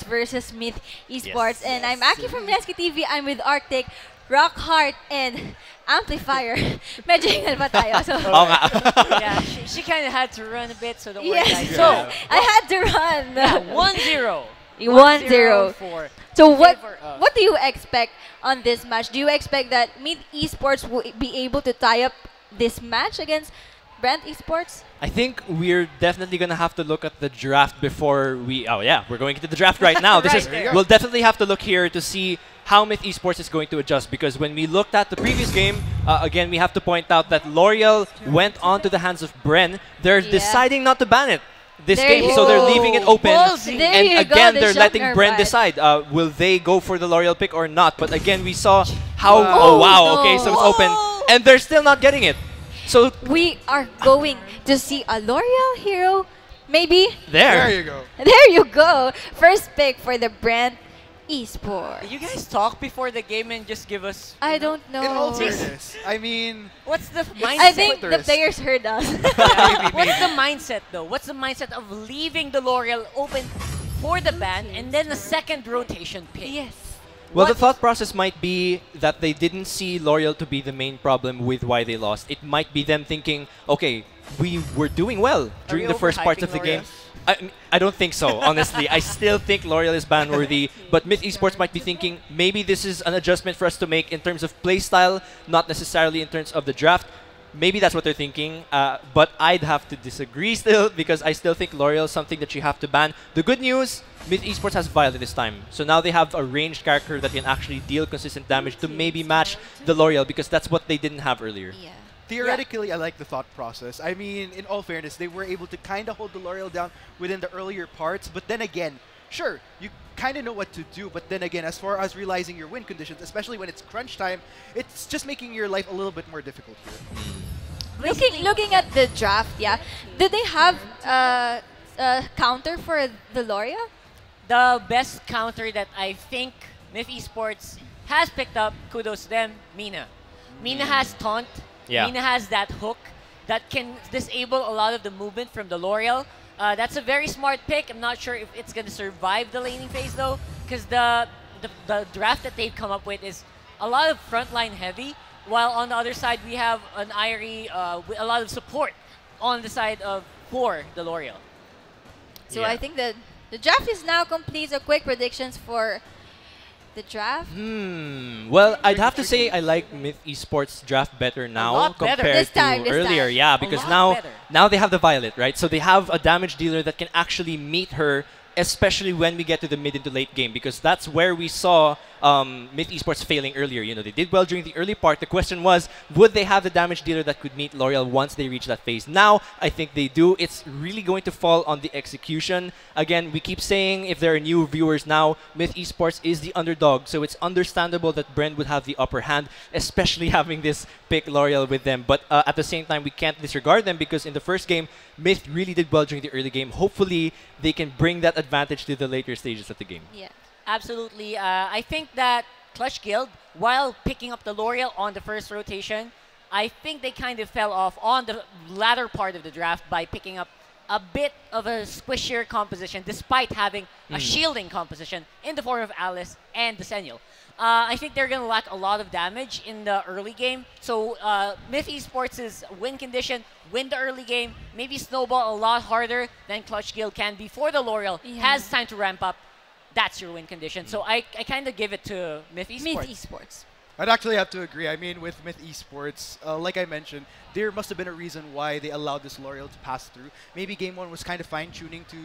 versus Myth Esports. And I'm Aki from MineskiTV. I'm with Arctic, Rockheart, and Amplifier. Medyo hingal pa tayo. So, Yeah, she kind of had to run a bit, so don't worry, guys. yes, So, I had to run. yeah, 1-0. 1-0. For So favor, what do you expect on this match? Do you expect that Myth Esports will be able to tie up this match against Bren Esports? I think we're definitely gonna have to look at the draft before we. Oh yeah, we're going into the draft right now. Right there. We'll definitely have to look here to see how Myth Esports is going to adjust, because when we looked at the previous game, again we have to point out that L'Oreal went onto the hands of Bren. They're deciding not to ban it this There game, you so they're go. leaving it open. Ballsy. There And you go, again, the they're letting shotgun Bren fight. decide. Will they go for the L'Oreal pick or not? But again, we saw how. Wow. Oh wow! No. Okay, so it's open, and they're still not getting it. So We are going to see a L'Oreal hero, maybe. there. There you go. There you go. First pick for the Bren Esports. you guys talk before the game and just give us. I don't know. In all fairness, I mean, What's the mindset? I think the Interest. players heard us. What's the mindset though? What's the mindset of leaving the L'Oreal open for the ban and then a second rotation pick? Yes. Well, the What- thought process might be that they didn't see L'Oreal to be the main problem with why they lost. It might be them thinking, okay, we were doing well during the first parts of the game. I don't think so, honestly. I still think L'Oreal is ban-worthy, but Myth Esports might be thinking maybe this is an adjustment for us to make in terms of playstyle, not necessarily in terms of the draft. Maybe that's what they're thinking, but I'd have to disagree still, because I still think L'Oreal is something that you have to ban. The good news, Myth Esports has Violet this time. So now they have a ranged character that can actually deal consistent damage to maybe match the L'Oreal, because that's what they didn't have earlier. Yeah. theoretically, I like the thought process. I mean, in all fairness, they were able to kind of hold the L'Oreal down within the earlier parts, but then again, sure, you kind of know what to do, but then again, as far as realizing your win conditions, especially when it's crunch time, it's just making your life a little bit more difficult here. Looking at the draft, yeah, did they have a counter for the L'Oreal? The best counter that I think Myth Esports has picked up, kudos to them, Mina. Mina has taunt. Yeah. Mina has that hook that can disable a lot of the movement from the L'Oreal. That's a very smart pick. I'm not sure if it's going to survive the laning phase though, because the draft that they've come up with is a lot of frontline heavy, while on the other side we have an Irie with a lot of support on the side of for the L'Oreal. So Yeah. I think that the draft is now complete. So quick predictions for the draft. Well, I'd have to say I like Myth Esports draft better now lot better. compared This to time. earlier. Yeah, because lot now better. they have the Violet, right? So they have a damage dealer that can actually meet her, especially when we get to the mid into late game, because that's where we saw Myth Esports failing earlier. You know, they did well during the early part. The question was, would they have the damage dealer that could meet L'Oreal once they reach that phase? Now, I think they do. It's really going to fall on the execution. Again, we keep saying, if there are new viewers now, Myth Esports is the underdog, so it's understandable that Bren would have the upper hand, especially having this pick L'Oreal with them. But at the same time, we can't disregard them, because in the first game, Myth really did well during the early game. Hopefully, they can bring that advantage to the later stages of the game. Yeah. Absolutely. I think that Clutch Guild, while picking up the L'Oreal on the first rotation, I think they kind of fell off on the latter part of the draft by picking up a bit of a squishier composition, despite having a shielding composition in the form of Alice and Desennial. I think they're going to lack a lot of damage in the early game. So Myth Esports' win condition, win the early game, maybe snowball a lot harder than Clutch Guild can before the L'Oreal has time to ramp up. That's your win condition. So I kind of give it to Myth Esports. Myth Esports. I'd actually have to agree. I mean, with Myth Esports, like I mentioned, there must have been a reason why they allowed this L'Oreal to pass through. Maybe Game 1 was kind of fine-tuning to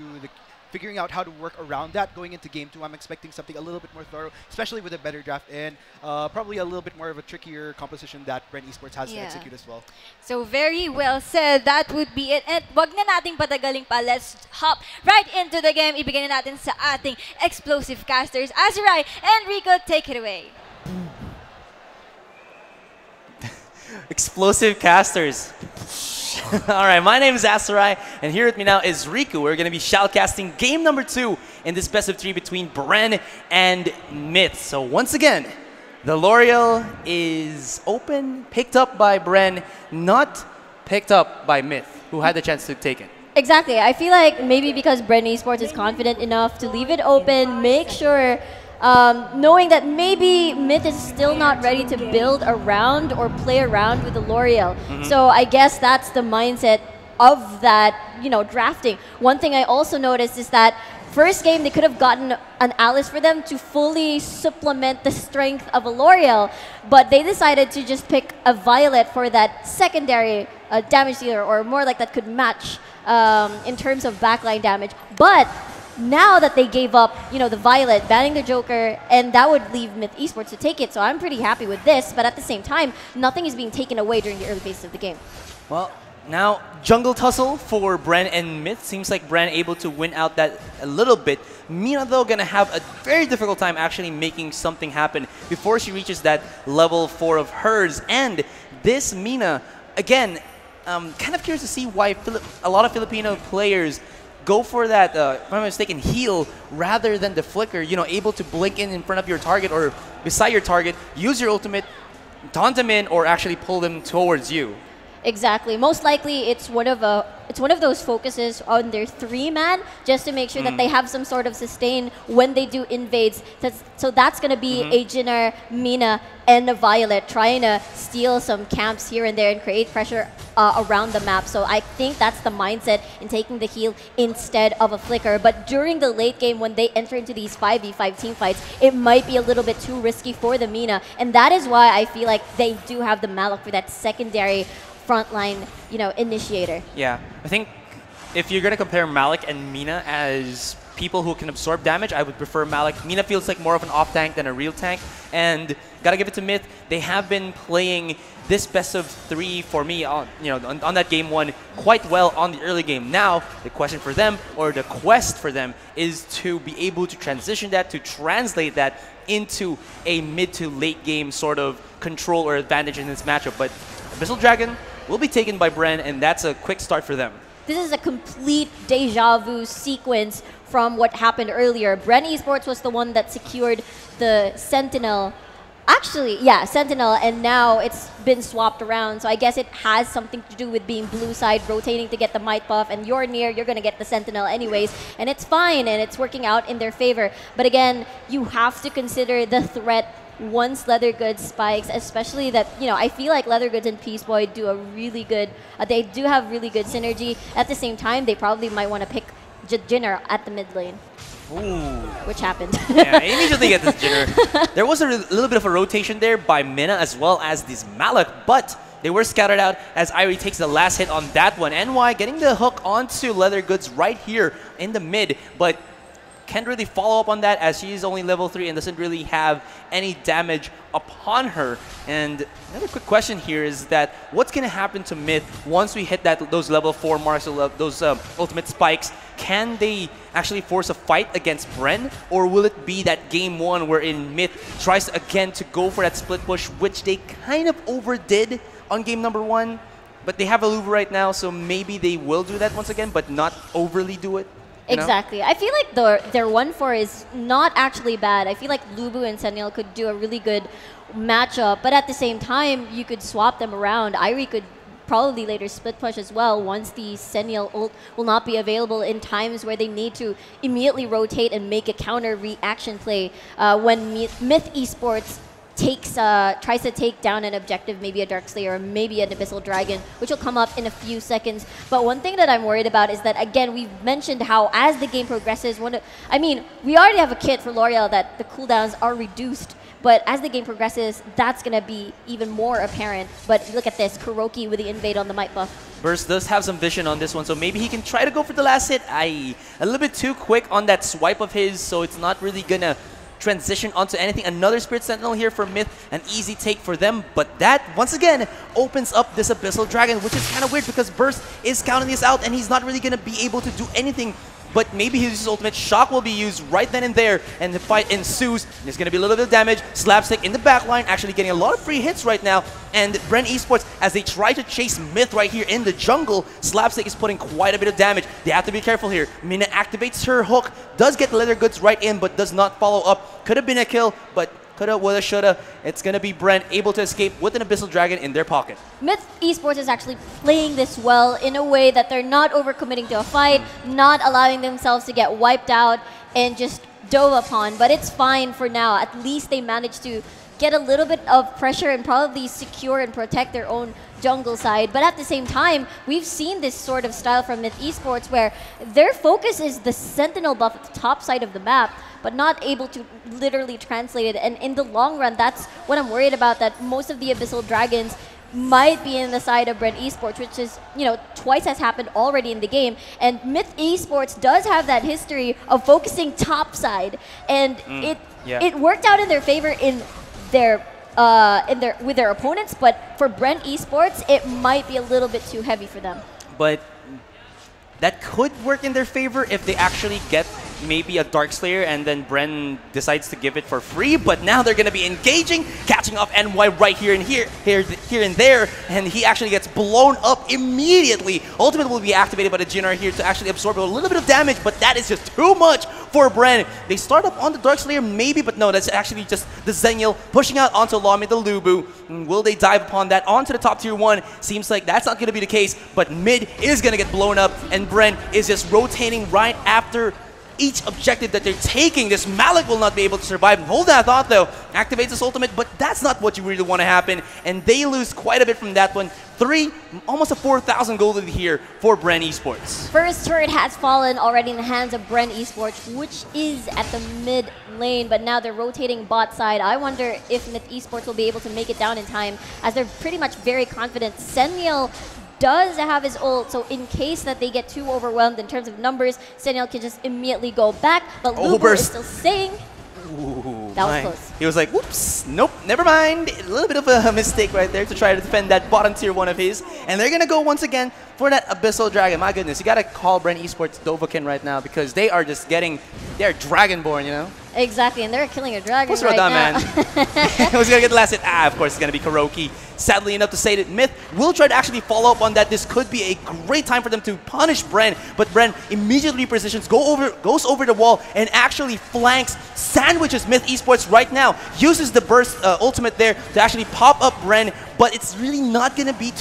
figuring out how to work around that. Going into Game 2, I'm expecting something a little bit more thorough, especially with a better draft and probably a little bit more of a trickier composition that Bren Esports has to execute as well. So very well said. That would be it. And wag na nating patagaling pa. Let's hop right into the game. Ibigay na natin sa ating explosive casters. Azurai and Rico, take it away. Explosive casters. All right, my name is Asarai, and here with me now is Riku. We're going to be shoutcasting game number 2 in this best of 3 between Bren and Myth. So once again, the L'Oreal is open, picked up by Bren, not picked up by Myth, who had the chance to take it. Exactly. I feel like maybe because Bren Esports is confident enough to leave it open, make sure, knowing that maybe Myth is still not ready to build around or play around with the L'Oreal. So I guess that's the mindset of that, drafting. One thing I also noticed is that first game they could have gotten an Alice for them to fully supplement the strength of a L'Oreal, but they decided to just pick a Violet for that secondary damage dealer, or more like that could match in terms of backline damage. But now that they gave up, the Violet, banning the Joker, and that would leave Myth Esports to take it. So I'm pretty happy with this, but at the same time, nothing is being taken away during the early phases of the game. Well, now jungle tussle for Bren and Myth. Seems like Bren able to win out that a little bit. Mina, though, gonna have a very difficult time actually making something happen before she reaches that level 4 of hers. And this Mina, again, kind of curious to see why a lot of Filipino players go for that, if I'm not mistaken, heal rather than the flicker. Able to blink in front of your target or beside your target, use your ultimate, taunt them in, or actually pull them towards you. Exactly. Most likely, it's one of those focuses on their 3-man, just to make sure that they have some sort of sustain when they do invades. So that's going to be a Jinner, Mina, and a Violet trying to steal some camps here and there and create pressure around the map. So I think that's the mindset in taking the heal instead of a flicker. But during the late game, when they enter into these 5v5 team fights, it might be a little bit too risky for the Mina. And that is why I feel like they do have the Malak for that secondary frontline, initiator. Yeah, I think if you're gonna compare Malik and Mina as people who can absorb damage, I would prefer Malik. Mina feels like more of an off tank than a real tank, and gotta give it to Myth. They have been playing this best of 3 for me on that game 1 quite well on the early game. Now the question for them, or the quest for them, is to be able to transition that, to translate that into a mid to late game sort of control or advantage in this matchup. But Abyssal Dragon will be taken by Bren, and that's a quick start for them. This is a complete deja vu sequence from what happened earlier. Bren Esports was the one that secured the Sentinel. Actually, yeah, Sentinel, and now it's been swapped around. So I guess it has something to do with being blue side, rotating to get the might buff, and you're near, you're going to get the Sentinel anyways. And it's fine, and it's working out in their favor. But again, you have to consider the threat once Leather Goods spikes, especially that, I feel like Leather Goods and Peace Boy do a really good, they do have really good synergy. At the same time, they probably might want to pick Jinner at the mid lane. Ooh. Which happened. Yeah, immediately get this Jinner. There was a little bit of a rotation there by Mina as well as this Malak, but they were scattered out as Irie takes the last hit on that one. NY getting the hook onto Leather Goods right here in the mid, but can't really follow up on that as she is only level 3 and doesn't really have any damage upon her. And another quick question here is that what's going to happen to Myth once we hit those level 4 marks, those ultimate spikes? Can they actually force a fight against Bren, or will it be that game 1 wherein Myth tries again to go for that split push, which they kind of overdid on game number 1? But they have a Luva right now, so maybe they will do that once again, but not overly do it. Exactly. I feel like their 1-4 is not actually bad. I feel like Lubu and Sentinel could do a really good matchup, but at the same time, you could swap them around. Irie could probably later split push as well once the Sentinel ult will not be available in times where they need to immediately rotate and make a counter reaction play when Myth Esports tries to take down an objective, maybe a Darkslayer or maybe an Abyssal Dragon, which will come up in a few seconds. But one thing that I'm worried about is that, again, we've mentioned how as the game progresses, we already have a kit for L'Oreal that the cooldowns are reduced, but as the game progresses, that's going to be even more apparent. But look at this, Kuroki with the invade on the might buff. Burst does have some vision on this one, so maybe he can try to go for the last hit. A little bit too quick on that swipe of his, so it's not really going to transition onto anything. Another Spirit Sentinel here for Myth, an easy take for them, but that once again opens up this Abyssal Dragon, which is kind of weird because Burst is counting this out and he's not really going to be able to do anything. But maybe his ultimate shock will be used right then and there, and the fight ensues. There's going to be a little bit of damage. Slapstick in the backline, actually getting a lot of free hits right now. And Bren Esports, as they try to chase Myth right here in the jungle, Slapstick is putting quite a bit of damage. They have to be careful here. Mina activates her hook, does get Leather Goods right in, but does not follow up. Could have been a kill, but coulda, woulda, shoulda. It's going to be Bren able to escape with an Abyssal Dragon in their pocket. Myth Esports is actually playing this well in a way that they're not overcommitting to a fight, not allowing themselves to get wiped out and just dove upon. But it's fine for now. At least they managed to get a little bit of pressure and probably secure and protect their own jungle side. But at the same time, we've seen this sort of style from Myth Esports where their focus is the Sentinel buff at the top side of the map, but not able to literally translate it. And in the long run, that's what I'm worried about, that most of the Abyssal Dragons might be in the side of Bren Esports, which is, you know, twice has happened already in the game. And Myth Esports does have that history of focusing top side, and it worked out in their favor in their with their opponents, but for Bren Esports, it might be a little bit too heavy for them. But that could work in their favor if they actually get maybe a Darkslayer and then Bren decides to give it for free. But now they're going to be engaging, catching off NY right here and there, and he actually gets blown up immediately. Ultimate will be activated by the Jinnar here to actually absorb a little bit of damage, but that is just too much for Bren. They start up on the Darkslayer maybe, but no, that's actually just the Zenial pushing out onto Lami the Lubu. Will they dive upon that onto the top tier 1? Seems like that's not going to be the case, but mid is going to get blown up, and Bren is just rotating right after each objective that they're taking. This Malik will not be able to survive. Hold that thought though, activates his ultimate, but that's not what you really want to happen, and they lose quite a bit from that one. Almost a 4,000 gold lead here for Bren Esports. First turret has fallen already in the hands of Bren Esports, which is at the mid lane, but now they're rotating bot side. I wonder if Myth Esports will be able to make it down in time, as they're pretty much very confident. Seniel does have his ult, so in case that they get too overwhelmed in terms of numbers, Seniel can just immediately go back, but Lubu is still staying. Ooh, that was close. He was like, whoops, nope, never mind. A little bit of a mistake right there to try to defend that bottom tier 1 of his. And they're going to go once again for that Abyssal Dragon. My goodness, you got to call Bren Esports Dovahkiin right now, because they are just getting, they're Dragonborn, you know? Exactly, and they're killing a dragon What's right now. man? Who's going to get the last hit? Of course, it's going to be Kuroki. Sadly enough to say that Myth will try to actually follow up on that. This could be a great time for them to punish Bren, but Bren immediately positions, goes over the wall, and actually flanks, sandwiches Myth Esports right now. Uses the burst ultimate there to actually pop up Bren, but it's really not going to be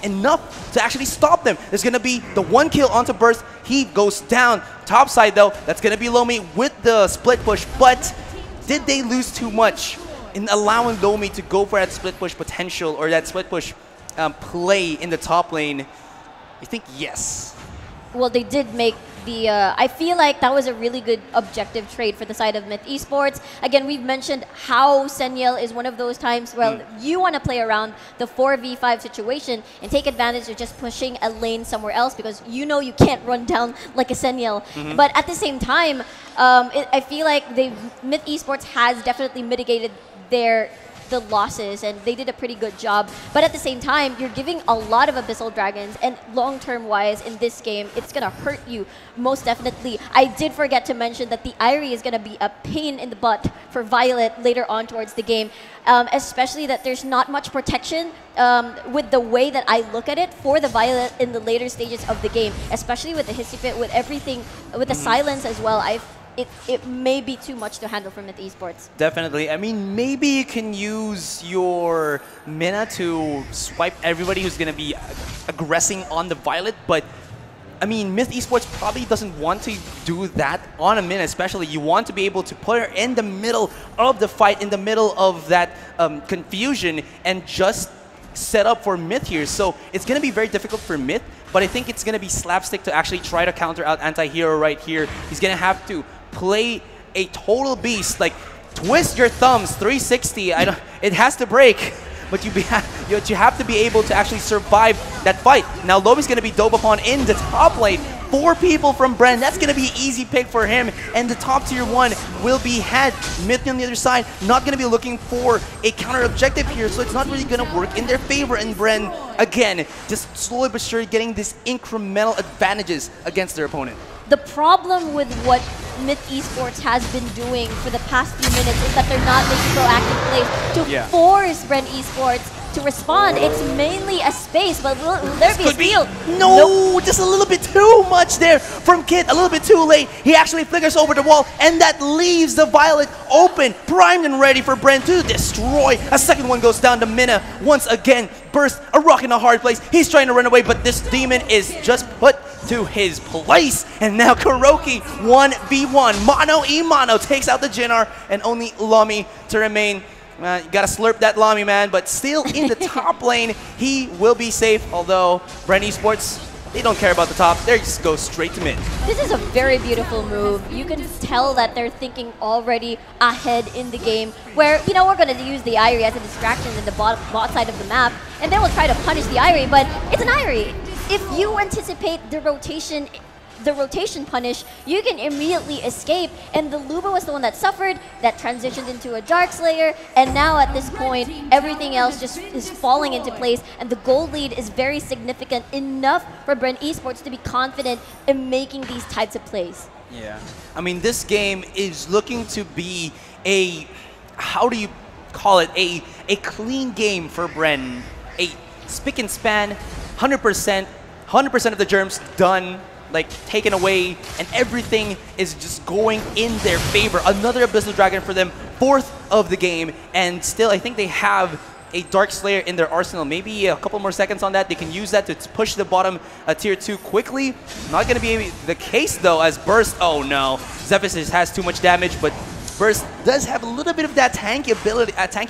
enough to actually stop them. There's going to be the 1 kill onto burst. He goes down. Top side though, that's going to be Lomi with the split push, but did they lose too much in allowing Lomi to go for that split push potential, or that split push play in the top lane? I think yes. Well, they did make the, I feel like that was a really good objective trade for the side of Myth Esports. Again, we've mentioned how Seniel is one of those times, well, you want to play around the 4v5 situation and take advantage of just pushing a lane somewhere else, because you know you can't run down like a Seniel. But at the same time, I feel like Myth Esports has definitely mitigated the losses, and they did a pretty good job. But at the same time, you're giving a lot of Abyssal Dragons, and long-term wise in this game, it's going to hurt you most definitely. I did forget to mention that the Irie is going to be a pain in the butt for Violet later on towards the game, especially that there's not much protection with the way that I look at it for the Violet in the later stages of the game, especially with the Hissy Fit, with everything, with the silence as well. It may be too much to handle for Myth Esports. Definitely. I mean, maybe you can use your Mina to swipe everybody who's going to be aggressing on the Violet, but I mean, Myth Esports probably doesn't want to do that on a Mina, especially. You want to be able to put her in the middle of the fight, in the middle of that confusion, and just set up for Myth here. So it's going to be very difficult for Myth, but I think it's going to be Slapstick to actually try to counter out Anti-Hero right here. He's going to have to play a total beast, like twist your thumbs 360. It has to break, but you have to be able to actually survive that fight. Now Lomi's going to be dove upon in the top lane. 4 people from Bren. That's going to be an easy pick for him, and the top tier 1 will be had. Myth on the other side, not going to be looking for a counter objective here, so it's not really going to work in their favor. And Bren, again, just slowly but surely getting these incremental advantages against their opponent. The problem with what Myth Esports has been doing for the past few minutes is that they're not making proactive plays to force Bren Esports to to respond. It's mainly a space, but will there be a Could be. steal? No, just a little bit too much there from Kit. A little bit too late. He actually flickers over the wall, and that leaves the Violet open, primed and ready for Bren to destroy. A second one goes down to Mina. Once again, Burst, a rock in a hard place. He's trying to run away, but this demon is just put to his place. And now Kuroki 1v1. Mono takes out the Jinnar, and only Lami to remain. You gotta slurp that Lami, man, but still in the top lane, he will be safe, although Bren Esports, they don't care about the top, they just go straight to mid. This is a very beautiful move. You can tell that they're thinking already ahead in the game, where, you know, we're going to use the Irie as a distraction in the bot side of the map, and then we'll try to punish the Irie, but it's an Irie. If you anticipate the rotation punish, you can immediately escape, and the Luba was the one that suffered, that transitioned into a Dark Slayer, and now at this point, everything else just is falling into place, and the gold lead is very significant enough for Bren Esports to be confident in making these types of plays. Yeah. I mean, this game is looking to be a, how do you call it, a clean game for Bren. A spick and span, 100% of the germs done, like taken away, and everything is just going in their favor. Another Abyssal Dragon for them, 4th of the game, and still I think they have a Dark Slayer in their arsenal. Maybe a couple more seconds on that. They can use that to push the bottom tier 2 quickly. Not going to be the case though, as Burst, oh no, Zephyrus has too much damage, but Burst does have a little bit of that tanking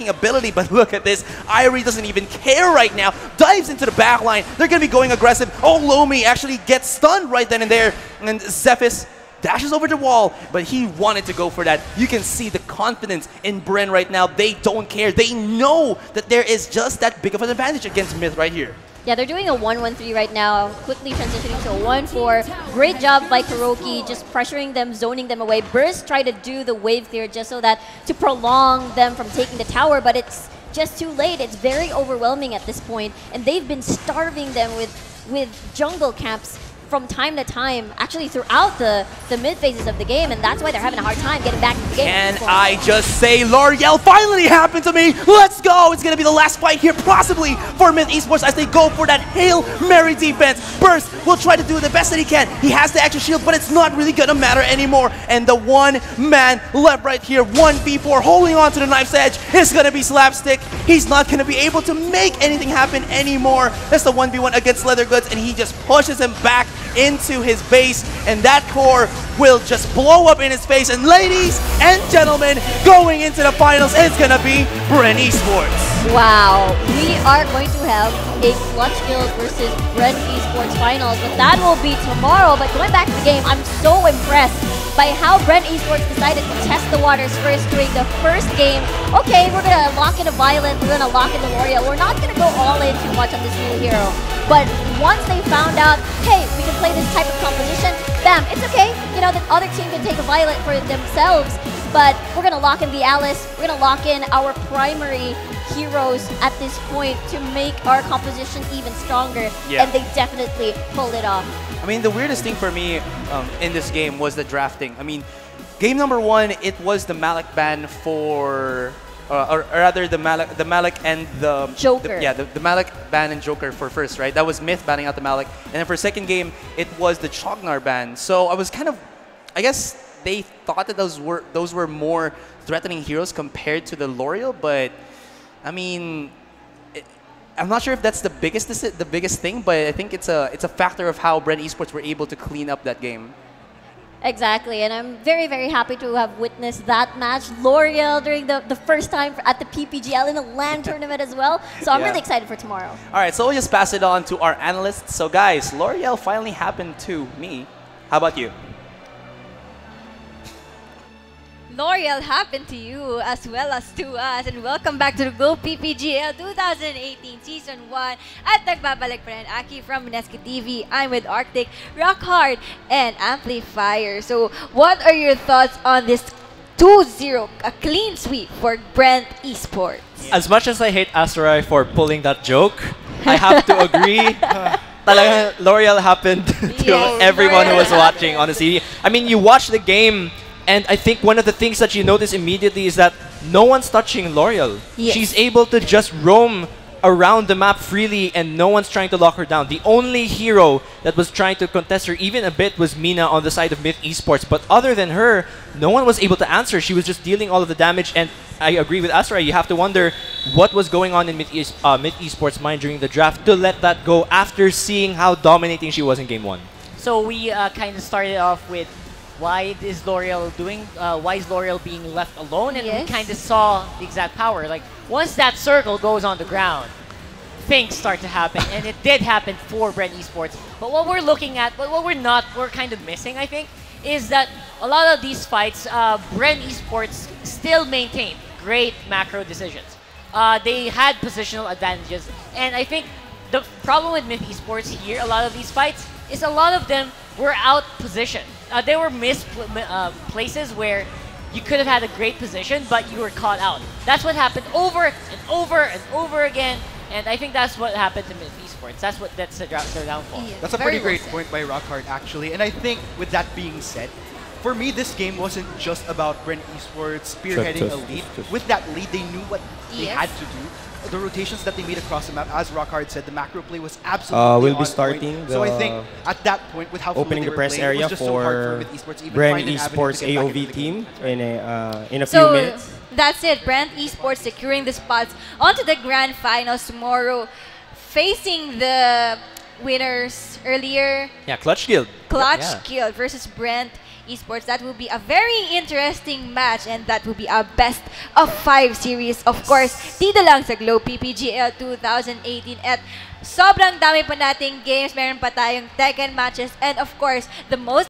ability, but look at this. Irie doesn't even care right now. Dives into the back line. They're going to be going aggressive. Oh, Lomi actually gets stunned right then and there. And Zephyrus dashes over the wall, but he wanted to go for that. You can see the confidence in Bren right now. They don't care. They know that there is just that big of an advantage against Myth right here. Yeah, they're doing a 1-1-3 right now, quickly transitioning to a 1-4. Great job by Kuroki, just pressuring them, zoning them away. Burst tried to do the wave clear just so that to prolong them from taking the tower, but it's just too late. It's very overwhelming at this point, and they've been starving them with jungle camps from time to time, actually throughout the mid phases of the game, and that's why they're having a hard time getting back into the game. Can I just say, L'Oreal finally happened to me! Let's go! It's gonna be the last fight here, possibly for Myth Esports, as they go for that Hail Mary defense. Burst will try to do the best that he can. He has the extra shield, but it's not really gonna matter anymore. And the one man left right here, 1v4, holding on to the knife's edge, is gonna be Slapstick. He's not gonna be able to make anything happen anymore. That's the 1v1 against Leather Goods, and he just pushes him back into his base, and that core will just blow up in his face. And ladies and gentlemen, going into the finals, it's gonna be Bren Esports. Wow, we are going to have a Clutch Guild versus Bren Esports finals, but that will be tomorrow. But going back to the game, I'm so impressed by how Bren Esports decided to test the waters first during the first game. Okay, we're gonna lock in a Violet, we're gonna lock in the L'Oreal. We're not gonna go all in too much on this new hero. But once they found out, hey, we can play this type of composition, bam, it's okay. You know, the other team can take a Violet for themselves, but we're gonna lock in the Alice, we're gonna lock in our primary heroes at this point to make our composition even stronger, and they definitely pulled it off. I mean, the weirdest thing for me in this game was the drafting. I mean, game number 1, it was the Malik ban for, or rather the Malik and the Joker. The Malik ban and Joker for first, right? That was Myth banning out the Malik, and then for second game, it was the Chognar ban. So I was kind of, I guess they thought that those were more threatening heroes compared to the L'Oreal, but I mean, I'm not sure if that's the biggest thing, but I think it's a factor of how Bren Esports were able to clean up that game. Exactly, and I'm very, very happy to have witnessed that match. L'Oreal during the first time at the PPGL in a LAN tournament as well. So I'm really excited for tomorrow. All right, so we'll just pass it on to our analysts. So guys, L'Oreal finally happened to me. How about you? L'Oreal happened to you as well as to us, and welcome back to the Go PPGL 2018 Season 1 at nagbabalik pa rin Aki from MineskiTV. I'm with Arctic, Rock Hard, and Amplifier. So what are your thoughts on this 2-0, a clean sweep for Bren Esports? As much as I hate Azurai for pulling that joke, I have to agree. Talaga, L'Oreal happened to everyone who was watching, honestly. I mean, you watch the game, and I think one of the things that you notice immediately is that no one's touching L'Oreal. Yes. She's able to just roam around the map freely and no one's trying to lock her down. The only hero that was trying to contest her even a bit was Mina on the side of Myth Esports. But other than her, no one was able to answer. She was just dealing all of the damage. And I agree with Asura. You have to wonder what was going on in Myth Esports' mind during the draft to let that go after seeing how dominating she was in Game 1. So we kind of started off with why is L'Oreal being left alone, and we kind of saw the exact power. Like once that circle goes on the ground, things start to happen, and it did happen for Bren Esports. But what we're looking at, but what we're kind of missing, I think, is that a lot of these fights, Bren Esports still maintained great macro decisions. They had positional advantages, and I think the problem with Myth Esports here, a lot of these fights, is a lot of them were out positioned. They were places where you could have had a great position, but you were caught out. That's what happened over and over and over again, and I think that's what happened to Myth Esports. That's their downfall. Yeah, That's a pretty great point by Rockhard, actually. And I think with that being said, for me, this game wasn't just about Bren Esports spearheading a lead. With that lead, they knew what they had to do. The rotations that they made across the map, as Rockhard said, the macro play was absolutely we'll on be starting point. So I think at that point, with how opening the press area for Bren Esports AOV team in a few minutes. That's it. Bren Esports securing the spots onto the grand finals tomorrow, facing the winners earlier. Yeah, Clutch Guild. Clutch Guild versus Brent Esports. That will be a very interesting match, and that will be a best of 5 series. Of course, dito lang sa Globe PPGL 2018. At sobrang dami pa nating games. Meron pa tayong Tekken matches. And of course, the most